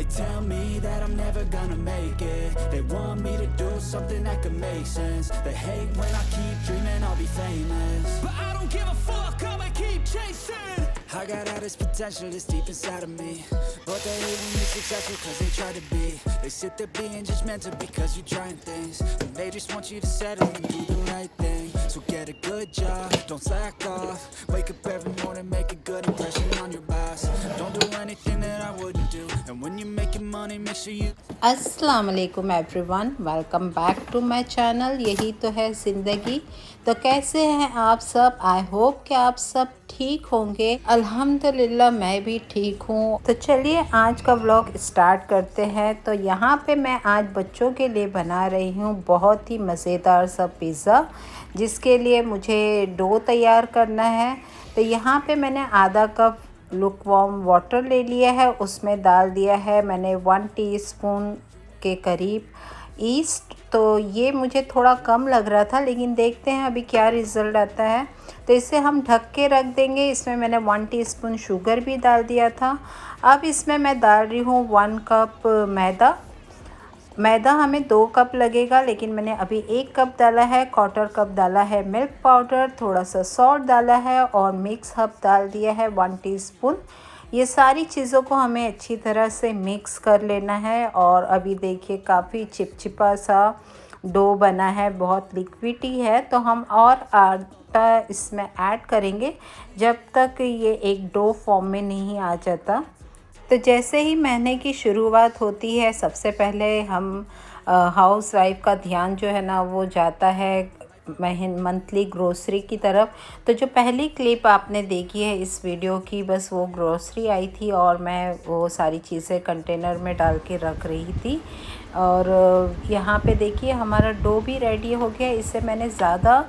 They tell me that I'm never gonna make it. They want me to do something that could make sense. They hate when I keep dreaming I'll be famous, but I don't give a fuck, I'ma keep chasing. I got all this potential that's deep inside of me, but they hate when you're successful cause they try to be. They sit there being judgmental because you're trying things, and they just want you to settle and do the right thing. So get a good job, don't slack off. Wake up every morning, make a good impression on your boss. Don't do anything that I wouldn't do, and when you're making money, make sure you अस्सलाम वालेकुम everyone, welcome back to my channel. यही तो है ज़िंदगी। तो कैसे हैं आप सब? आई होप कि आप सब ठीक होंगे। अल्हम्दुलिल्लाह मैं भी ठीक हूँ। तो चलिए आज का व्लॉग स्टार्ट करते हैं। तो यहाँ पे मैं आज बच्चों के लिए बना रही हूँ बहुत ही मज़ेदार सा पिज़्ज़ा, जिसके लिए मुझे डो तैयार करना है। तो यहाँ पे मैंने आधा कप लुकवार्म वाटर ले लिया है, उसमें डाल दिया है मैंने 1 टीस्पून के करीब ईस्ट। तो ये मुझे थोड़ा कम लग रहा था, लेकिन देखते हैं अभी क्या रिज़ल्ट आता है। तो इसे हम ढक के रख देंगे। इसमें मैंने 1 टीस्पून शुगर भी डाल दिया था। अब इसमें मैं डाल रही हूँ 1 कप मैदा हमें 2 कप लगेगा, लेकिन मैंने अभी 1 कप डाला है। 1/4 कप डाला है मिल्क पाउडर, थोड़ा सा सॉल्ट डाला है और मिक्स हर्ब डाल दिया है 1 टीस्पून। ये सारी चीज़ों को हमें अच्छी तरह से मिक्स कर लेना है। और अभी देखिए काफ़ी चिपचिपा सा डो बना है, बहुत लिक्विडी है। तो हम और आटा इसमें ऐड करेंगे जब तक ये एक डो फॉर्म में नहीं आ जाता। तो जैसे ही महीने की शुरुआत होती है, सबसे पहले हम हाउस वाइफ का ध्यान जो है ना वो जाता है मंथली ग्रोसरी की तरफ। तो जो पहली क्लिप आपने देखी है इस वीडियो की, बस वो ग्रोसरी आई थी और मैं वो सारी चीज़ें कंटेनर में डाल के रख रही थी। और यहाँ पे देखिए हमारा डो भी रेडी हो गया। इसे मैंने ज़्यादा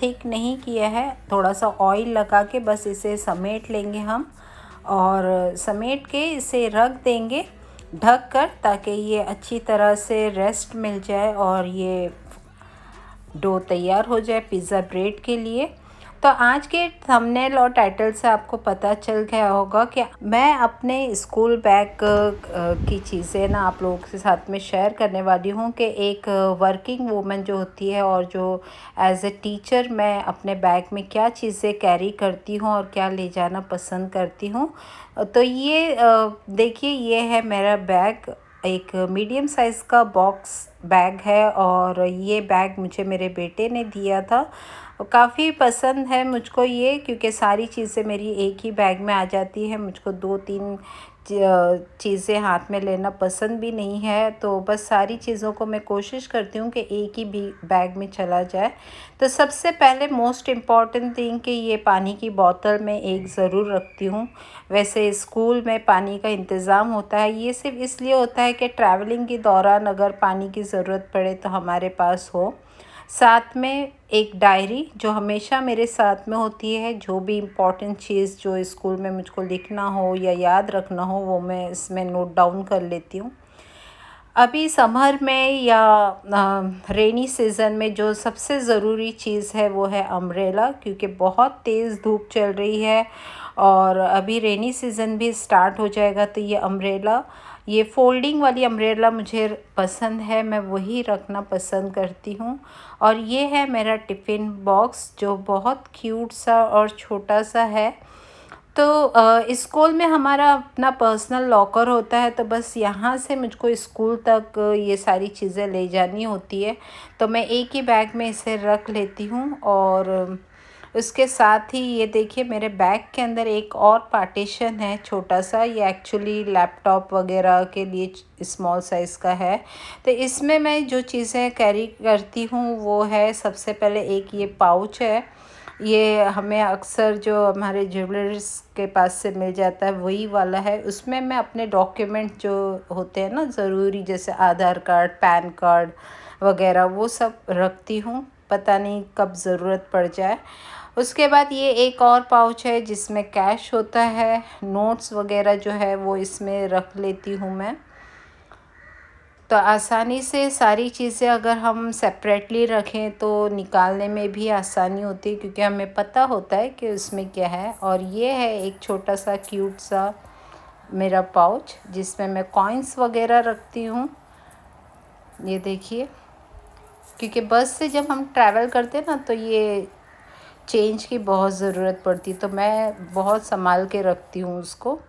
थिक नहीं किया है, थोड़ा सा ऑयल लगा के बस इसे समेट लेंगे हम, और समेट के इसे रख देंगे ढक कर, ताकि ये अच्छी तरह से रेस्ट मिल जाए और ये डो तैयार हो जाए पिज़्ज़ा ब्रेड के लिए। तो आज के थंबनेल और टाइटल से आपको पता चल गया होगा कि मैं अपने स्कूल बैग की चीज़ें ना आप लोगों के साथ में शेयर करने वाली हूँ कि एक वर्किंग वूमेन जो होती है और जो एज ए टीचर मैं अपने बैग में क्या चीज़ें कैरी करती हूँ और क्या ले जाना पसंद करती हूँ। तो ये देखिए ये है मेरा बैग, एक मीडियम साइज़ का बॉक्स बैग है। और ये बैग मुझे मेरे बेटे ने दिया था। काफ़ी पसंद है मुझको ये, क्योंकि सारी चीज़ें मेरी एक ही बैग में आ जाती है। मुझको 2-3 चीज़ें हाथ में लेना पसंद भी नहीं है। तो बस सारी चीज़ों को मैं कोशिश करती हूँ कि एक ही भी बैग में चला जाए। तो सबसे पहले मोस्ट इम्पॉर्टेंट थिंग कि ये पानी की बोतल मैं एक ज़रूर रखती हूँ। वैसे स्कूल में पानी का इंतज़ाम होता है, ये सिर्फ इसलिए होता है कि ट्रैवलिंग के दौरान अगर पानी की ज़रूरत पड़े तो हमारे पास हो। साथ में एक डायरी जो हमेशा मेरे साथ में होती है, जो भी इम्पोर्टेंट चीज़ जो स्कूल में मुझको लिखना हो या याद रखना हो वो मैं इसमें नोट डाउन कर लेती हूँ। अभी समर में या रेनी सीज़न में जो सबसे ज़रूरी चीज़ है वो है अम्ब्रेला, क्योंकि बहुत तेज़ धूप चल रही है और अभी रेनी सीज़न भी स्टार्ट हो जाएगा। तो ये अम्ब्रेला, ये फ़ोल्डिंग वाली अम्ब्रेला मुझे पसंद है, मैं वही रखना पसंद करती हूँ। और ये है मेरा टिफ़िन बॉक्स जो बहुत क्यूट सा और छोटा सा है। तो स्कूल में हमारा अपना पर्सनल लॉकर होता है, तो बस यहाँ से मुझको स्कूल तक ये सारी चीज़ें ले जानी होती है। तो मैं एक ही बैग में इसे रख लेती हूँ। और उसके साथ ही ये देखिए मेरे बैग के अंदर एक और पार्टीशन है छोटा सा। ये एक्चुअली लैपटॉप वगैरह के लिए स्मॉल साइज़ का है। तो इसमें मैं जो चीज़ें कैरी करती हूँ वो है, सबसे पहले एक ये पाउच है। ये हमें अक्सर जो हमारे ज्वेलर्स के पास से मिल जाता है वही वाला है। उसमें मैं अपने डॉक्यूमेंट जो होते हैं ना ज़रूरी, जैसे आधार कार्ड, पैन कार्ड वगैरह, वो सब रखती हूँ, पता नहीं कब ज़रूरत पड़ जाए। उसके बाद ये एक और पाउच है जिसमें कैश होता है, नोट्स वगैरह जो है वो इसमें रख लेती हूँ मैं। तो आसानी से सारी चीज़ें अगर हम सेपरेटली रखें तो निकालने में भी आसानी होती है, क्योंकि हमें पता होता है कि उसमें क्या है। और ये है एक छोटा सा क्यूट सा मेरा पाउच जिसमें मैं कॉइन्स वगैरह रखती हूँ। ये देखिए, क्योंकि बस से जब हम ट्रैवल करते हैं ना तो ये चेंज की बहुत ज़रूरत पड़ती है, तो मैं बहुत संभाल के रखती हूँ उसको।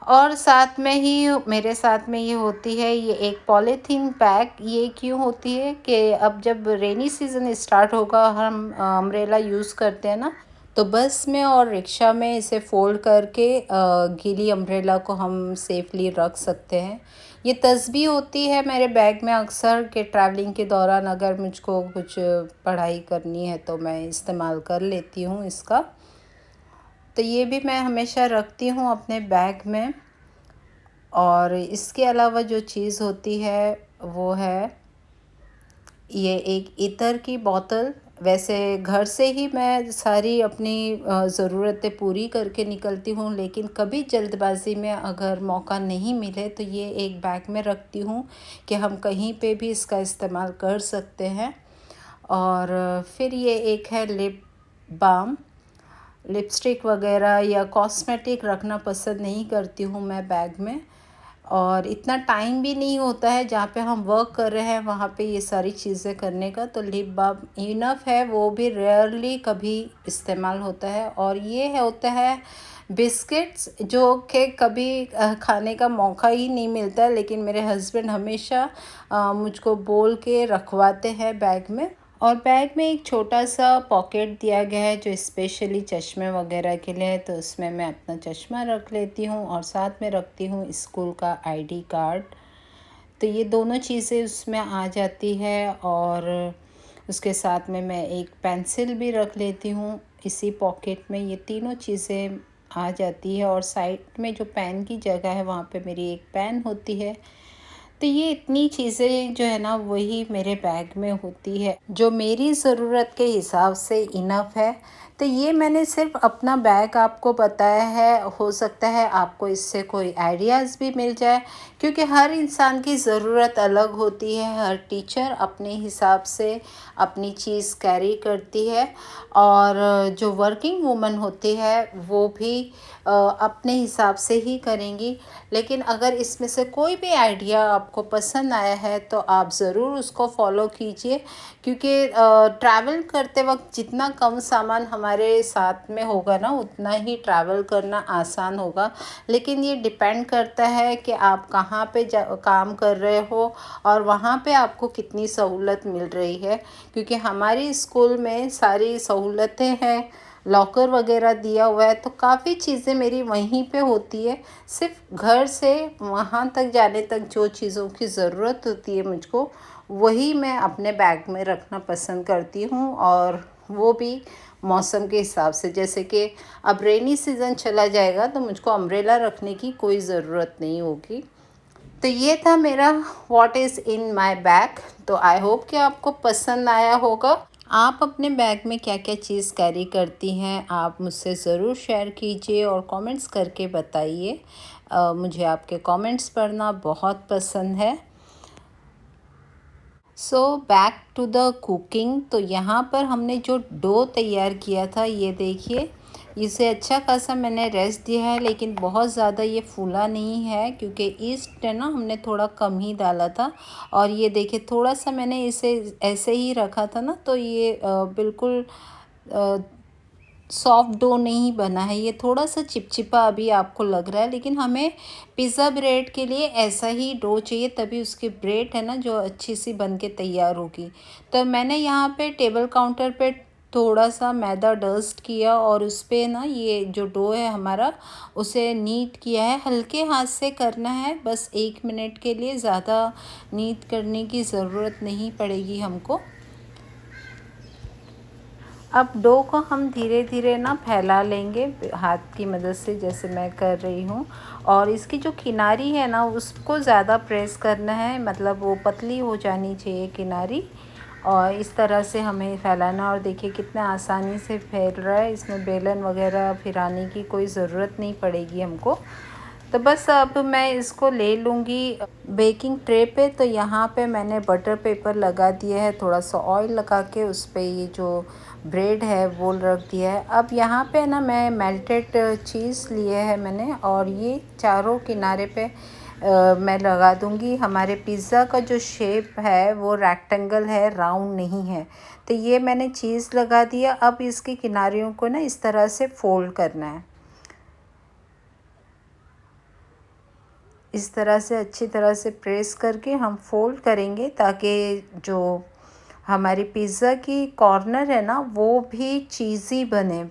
और साथ में ही मेरे साथ में ये होती है ये एक पॉलीथीन बैग। ये क्यों होती है कि अब जब रेनी सीज़न स्टार्ट होगा, हम अम्ब्रेला यूज़ करते हैं ना, तो बस में और रिक्शा में इसे फ़ोल्ड करके गीली अम्ब्रेला को हम सेफली रख सकते हैं। ये तस्बीह होती है मेरे बैग में अक्सर कि ट्रैवलिंग के दौरान अगर मुझको कुछ पढ़ाई करनी है तो मैं इस्तेमाल कर लेती हूँ इसका। तो ये भी मैं हमेशा रखती हूँ अपने बैग में। और इसके अलावा जो चीज़ होती है वो है ये एक इत्र की बोतल। वैसे घर से ही मैं सारी अपनी ज़रूरतें पूरी करके निकलती हूँ, लेकिन कभी जल्दबाज़ी में अगर मौका नहीं मिले तो ये एक बैग में रखती हूँ कि हम कहीं पे भी इसका इस्तेमाल कर सकते हैं। और फिर ये एक है लिप बाम। लिपस्टिक वगैरह या कॉस्मेटिक रखना पसंद नहीं करती हूँ मैं बैग में, और इतना टाइम भी नहीं होता है जहाँ पे हम वर्क कर रहे हैं वहाँ पे ये सारी चीज़ें करने का, तो लिप बाम इनफ है। वो भी रेयरली कभी इस्तेमाल होता है। और ये है होता है बिस्किट्स, जो कि कभी खाने का मौका ही नहीं मिलता है, लेकिन मेरे हस्बैंड हमेशा मुझको बोल के रखवाते हैं बैग में। और बैग में एक छोटा सा पॉकेट दिया गया है जो स्पेशली चश्मे वगैरह के लिए है, तो उसमें मैं अपना चश्मा रख लेती हूँ और साथ में रखती हूँ स्कूल का आईडी कार्ड। तो ये दोनों चीज़ें उसमें आ जाती है। और उसके साथ में मैं एक पेंसिल भी रख लेती हूँ इसी पॉकेट में। ये तीनों चीज़ें आ जाती है। और साइड में जो पेन की जगह है वहाँ पे मेरी एक पेन होती है। तो ये इतनी चीज़ें जो है ना वही मेरे बैग में होती है जो मेरी ज़रूरत के हिसाब से इनफ है। तो ये मैंने सिर्फ अपना बैग आपको बताया है, हो सकता है आपको इससे कोई आइडियाज़ भी मिल जाए, क्योंकि हर इंसान की ज़रूरत अलग होती है। हर टीचर अपने हिसाब से अपनी चीज़ कैरी करती है, और जो वर्किंग वूमन होती है वो भी अपने हिसाब से ही करेंगी। लेकिन अगर इसमें से कोई भी आइडिया आपको पसंद आया है तो आप ज़रूर उसको फॉलो कीजिए, क्योंकि ट्रैवल करते वक्त जितना कम सामान हमारे साथ में होगा ना उतना ही ट्रैवल करना आसान होगा। लेकिन ये डिपेंड करता है कि आप कहाँ पे काम कर रहे हो और वहाँ पे आपको कितनी सहूलत मिल रही है, क्योंकि हमारी स्कूल में सारी सहूलतें हैं, लॉकर वगैरह दिया हुआ है, तो काफ़ी चीज़ें मेरी वहीं पे होती है। सिर्फ घर से वहाँ तक जाने तक जो चीज़ों की ज़रूरत होती है मुझको, वही मैं अपने बैग में रखना पसंद करती हूँ। और वो भी मौसम के हिसाब से, जैसे कि अब रेनी सीज़न चला जाएगा तो मुझको अम्ब्रेला रखने की कोई ज़रूरत नहीं होगी। तो ये था मेरा what is in my bag. तो आई होप कि आपको पसंद आया होगा। आप अपने बैग में क्या क्या चीज़ कैरी करती हैं आप मुझसे ज़रूर शेयर कीजिए और कमेंट्स करके बताइए। मुझे आपके कमेंट्स पढ़ना बहुत पसंद है। So back to the cooking. तो यहाँ पर हमने जो डो तैयार किया था ये देखिए, इसे अच्छा खासा मैंने रेस्ट दिया है, लेकिन बहुत ज़्यादा ये फूला नहीं है क्योंकि ईस्ट है ना हमने थोड़ा कम ही डाला था। और ये देखिए थोड़ा सा मैंने इसे ऐसे ही रखा था ना, तो ये बिल्कुल सॉफ्ट डो नहीं बना है, ये थोड़ा सा चिपचिपा अभी आपको लग रहा है। लेकिन हमें पिज़्ज़ा ब्रेड के लिए ऐसा ही डो चाहिए, तभी उसकी ब्रेड है ना जो अच्छी सी बन के तैयार होगी। तो मैंने यहाँ पे टेबल काउंटर पे थोड़ा सा मैदा डस्ट किया और उस पर ना ये जो डो है हमारा उसे नीट किया है। हल्के हाथ से करना है, बस 1 मिनट के लिए, ज़्यादा नीट करने की ज़रूरत नहीं पड़ेगी हमको। अब डो को हम धीरे धीरे ना फैला लेंगे हाथ की मदद से, जैसे मैं कर रही हूँ। और इसकी जो किनारी है ना उसको ज़्यादा प्रेस करना है, मतलब वो पतली हो जानी चाहिए किनारी। और इस तरह से हमें फैलाना। और देखिए कितने आसानी से फैल रहा है, इसमें बेलन वगैरह फिराने की कोई ज़रूरत नहीं पड़ेगी हमको। तो बस अब मैं इसको ले लूँगी बेकिंग ट्रे पे। तो यहाँ पे मैंने बटर पेपर लगा दिया है, थोड़ा सा ऑयल लगा के उस पे ये जो ब्रेड है वो रख दिया है। अब यहाँ पे ना मैं मेल्टेड चीज़ लिए है मैंने, और ये चारों किनारे पे मैं लगा दूँगी। हमारे पिज़्ज़ा का जो शेप है वो रेक्टेंगल है, राउंड नहीं है। तो ये मैंने चीज़ लगा दिया। अब इसके किनारियों को ना इस तरह से फ़ोल्ड करना है, इस तरह से अच्छी तरह से प्रेस करके हम फ़ोल्ड करेंगे, ताकि जो हमारी पिज़्ज़ा की कॉर्नर है ना वो भी चीज़ी बने।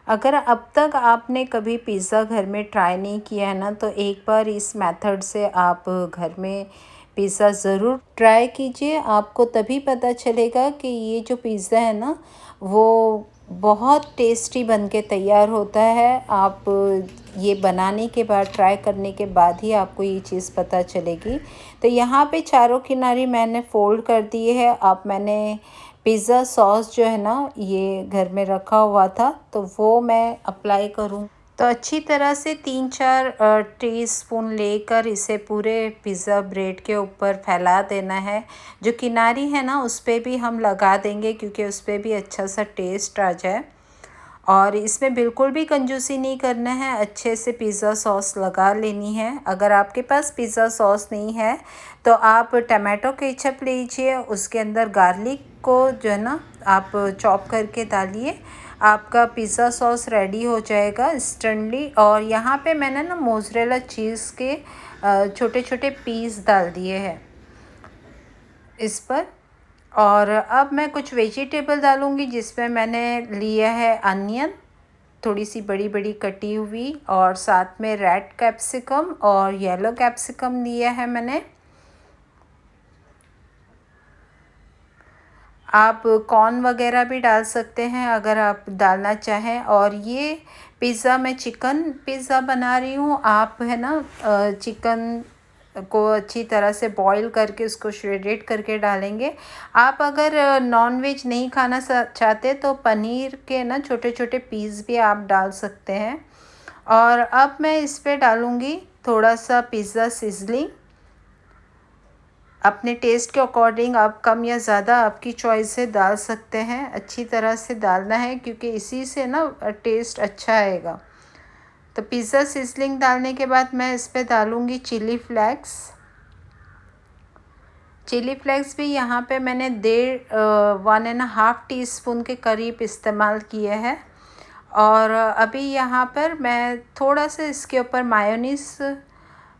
अगर अब तक आपने कभी पिज़्ज़ा घर में ट्राई नहीं किया है ना, तो एक बार इस मेथड से आप घर में पिज़्ज़ा ज़रूर ट्राई कीजिए। आपको तभी पता चलेगा कि ये जो पिज़्ज़ा है ना वो बहुत टेस्टी बन के तैयार होता है। आप ये बनाने के बाद, ट्राई करने के बाद ही आपको ये चीज़ पता चलेगी। तो यहाँ पे चारों किनारे मैंने फ़ोल्ड कर दिए है। अब मैंने पिज़्ज़ा सॉस जो है ना ये घर में रखा हुआ था, तो वो मैं अप्लाई करूँ। तो अच्छी तरह से 3-4 टीस्पून लेकर इसे पूरे पिज़्ज़ा ब्रेड के ऊपर फैला देना है। जो किनारी है ना उस पे भी हम लगा देंगे, क्योंकि उस पे भी अच्छा सा टेस्ट आ जाए। और इसमें बिल्कुल भी कंजूसी नहीं करना है, अच्छे से पिज़्ज़ा सॉस लगा लेनी है। अगर आपके पास पिज़्ज़ा सॉस नहीं है तो आप टमाटो केचप लीजिए, उसके अंदर गार्लिक को जो है ना आप चॉप करके डालिए, आपका पिज़्ज़ा सॉस रेडी हो जाएगा इंस्टेंटली। और यहाँ पे मैंने ना मोज़रेला चीज़ के छोटे छोटे पीस डाल दिए हैं इस पर। और अब मैं कुछ वेजिटेबल डालूँगी, जिसमें मैंने लिया है अनियन, थोड़ी सी बड़ी बड़ी कटी हुई, और साथ में रेड कैप्सिकम और येलो कैप्सिकम लिया है मैंने। आप कॉर्न वगैरह भी डाल सकते हैं अगर आप डालना चाहें। और ये पिज़्ज़ा, मैं चिकन पिज़्ज़ा बना रही हूँ। आप है ना चिकन को अच्छी तरह से बॉईल करके उसको श्रेडेड करके डालेंगे। आप अगर नॉन वेज नहीं खाना चाहते तो पनीर के ना छोटे छोटे पीस भी आप डाल सकते हैं। और अब मैं इस पे डालूँगी थोड़ा सा पिज़्ज़ा सीज़निंग, अपने टेस्ट के अकॉर्डिंग आप कम या ज़्यादा आपकी चॉइस से डाल सकते हैं। अच्छी तरह से डालना है, क्योंकि इसी से ना टेस्ट अच्छा आएगा। तो पिज़्ज़ा सीज़निंग डालने के बाद मैं इस पे डालूँगी चिली फ्लेक्स। चिली फ्लेक्स भी यहाँ पे मैंने 1.5 टीस्पून के करीब इस्तेमाल किए हैं। और अभी यहाँ पर मैं थोड़ा सा इसके ऊपर मायोनीज़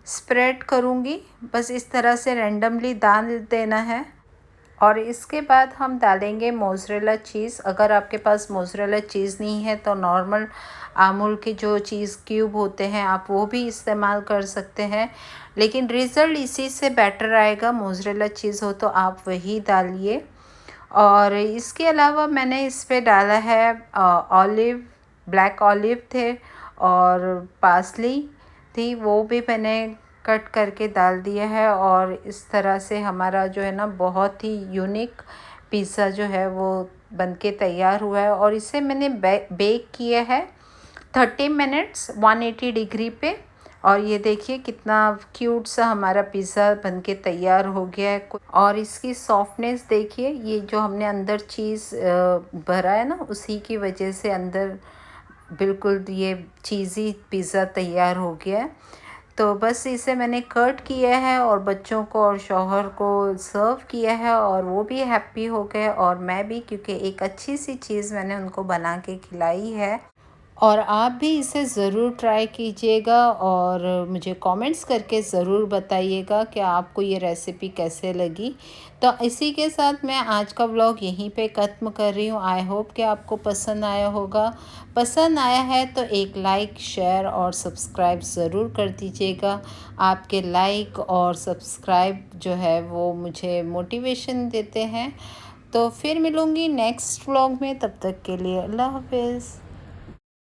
स्प्रेड करूँगी, बस इस तरह से रैंडमली डाल देना है। और इसके बाद हम डालेंगे मोज़रेला चीज़। अगर आपके पास मोज़रेला चीज़ नहीं है तो नॉर्मल अमूल के जो चीज़ क्यूब होते हैं आप वो भी इस्तेमाल कर सकते हैं, लेकिन रिज़ल्ट इसी से बेटर आएगा। मोज़रेला चीज़ हो तो आप वही डालिए। और इसके अलावा मैंने इस पे डाला है ऑलिव, ब्लैक ऑलिव थे और पार्सली थी, वो भी मैंने कट करके डाल दिया है। और इस तरह से हमारा जो है ना बहुत ही यूनिक पिज़्ज़ा जो है वो बनके तैयार हुआ है। और इसे मैंने बेक किया है 30 मिनट्स 180 डिग्री पे। और ये देखिए कितना क्यूट सा हमारा पिज़्ज़ा बनके तैयार हो गया है। और इसकी सॉफ्टनेस देखिए, ये जो हमने अंदर चीज़ भरा है ना उसी की वजह से अंदर बिल्कुल ये चीज़ी पिज़्ज़ा तैयार हो गया है। तो बस इसे मैंने कट किया है और बच्चों को और शौहर को सर्व किया है, और वो भी हैप्पी हो गए और मैं भी, क्योंकि एक अच्छी सी चीज़ मैंने उनको बना के खिलाई है। और आप भी इसे ज़रूर ट्राई कीजिएगा और मुझे कमेंट्स करके ज़रूर बताइएगा कि आपको ये रेसिपी कैसे लगी। तो इसी के साथ मैं आज का व्लॉग यहीं पे ख़त्म कर रही हूँ। आई होप कि आपको पसंद आया होगा। पसंद आया है तो एक लाइक, शेयर और सब्सक्राइब ज़रूर कर दीजिएगा। आपके लाइक और सब्सक्राइब जो है वो मुझे मोटिवेशन देते हैं। तो फिर मिलूँगी नेक्स्ट व्लॉग में, तब तक के लिए अल्लाह हाफिज़।